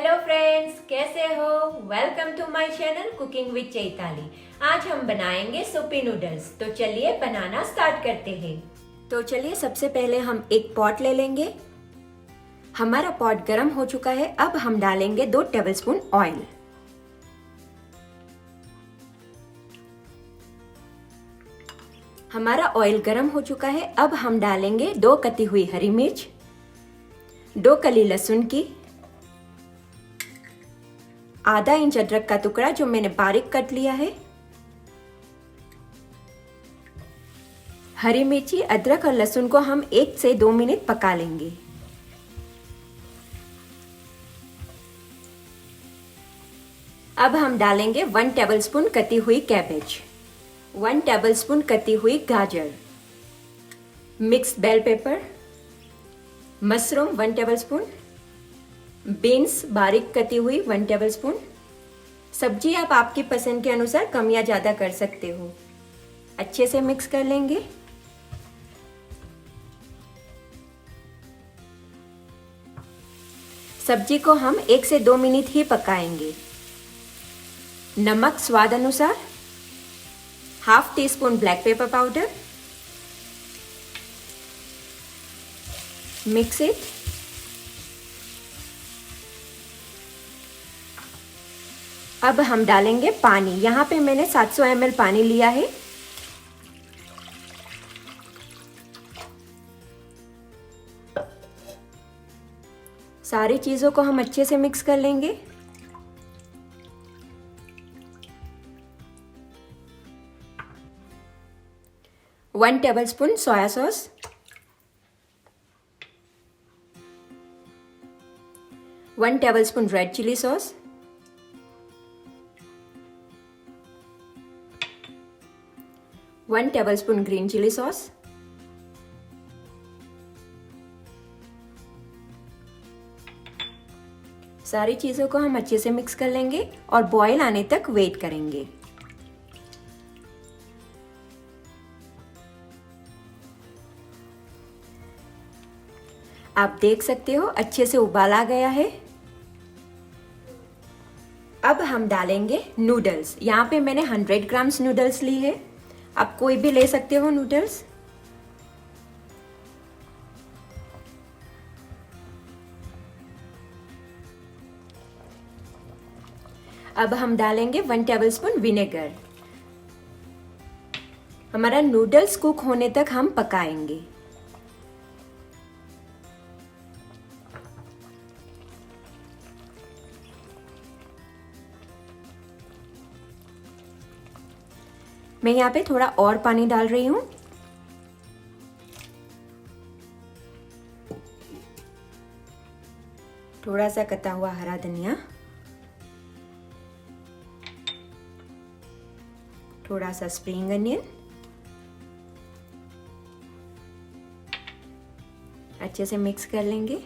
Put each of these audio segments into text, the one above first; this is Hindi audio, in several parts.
हेलो फ्रेंड्स, कैसे हो? Welcome to my channel cooking with Chaitali. आज हम बनाएंगे सुपी नूडल्स। तो चलिए बनाना स्टार्ट करते हैं। तो चलिए सबसे पहले हम एक पॉट ले लेंगे। हमारा पॉट गर्म हो चुका है। अब हम डालेंगे 2 टेबलस्पून ऑयल। हमारा ऑयल गर्म हो चुका है। अब हम डालेंगे 2 कटी हुई हरी मिर्च, 2 कली लहसुन की, आधा इंच अदरक का टुकड़ा जो मैंने बारीक कट लिया है, हरी मिर्ची, अदरक और लहसुन को हम 1 से 2 मिनट पका लेंगे। अब हम डालेंगे 1 टेबलस्पून कटी हुई कैबेज, 1 टेबलस्पून कटी हुई गाजर, mixed bell pepper, mushroom 1 tablespoon, beans बारीक कटी हुई 1 टेबलस्पून। सब्जी आप आपकी पसंद के अनुसार कम या ज्यादा कर सकते हो। अच्छे से मिक्स कर लेंगे। सब्जी को हम 1 से 2 मिनट ही पकाएंगे। नमक स्वाद अनुसार, half tea spoon black pepper powder, mix it. अब हम डालेंगे पानी। यहाँ पे मैंने 700 ml पानी लिया है। सारी चीजों को हम अच्छे से मिक्स कर लेंगे। One tablespoon soya sauce, 1 tablespoon red chilli sauce, 1 tablespoon green chilli sauce, सारी चीजों को हम अच्छे से मिक्स कर लेंगे और बॉईल आने तक वेट करेंगे। आप देख सकते हो अच्छे से उबाल आ गया है। अब हम डालेंगे नूडल्स। यहाँ पे मैंने 100 ग्राम्स नूडल्स ली है। आप कोई भी ले सकते हो नूडल्स। अब हम डालेंगे 1 टेबलस्पून विनेगर। हमारा नूडल्स कुक होने तक हम पकाएंगे। मैं यहाँ पे थोड़ा और पानी डाल रही हूँ। थोड़ा सा कटा हुआ हरा धनिया, थोड़ा सा स्प्रिंग अनियन। अच्छे से मिक्स कर लेंगे।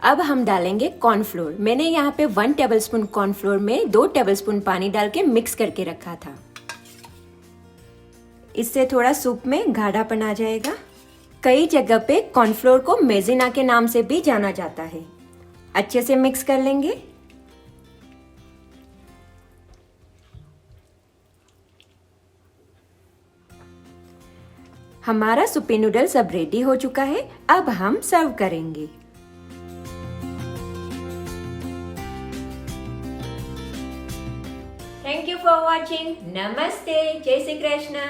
अब हम डालेंगे कॉर्नफ्लोर। मैंने यहाँ पे 1 टेबलस्पून कॉर्नफ्लोर में 2 टेबलस्पून पानी डाल के मिक्स करके रखा था। इससे थोड़ा सूप में गाढ़ापन आ जाएगा। कई जगह पे कॉर्नफ्लोर को मेजिना के नाम से भी जाना जाता है। अच्छे से मिक्स कर लेंगे। हमारा सुपी नूडल्स अब रेडी हो चुका है। अब हम सर्व करेंगे। Thank you for watching. नमस्ते, जय श्री कृष्ण।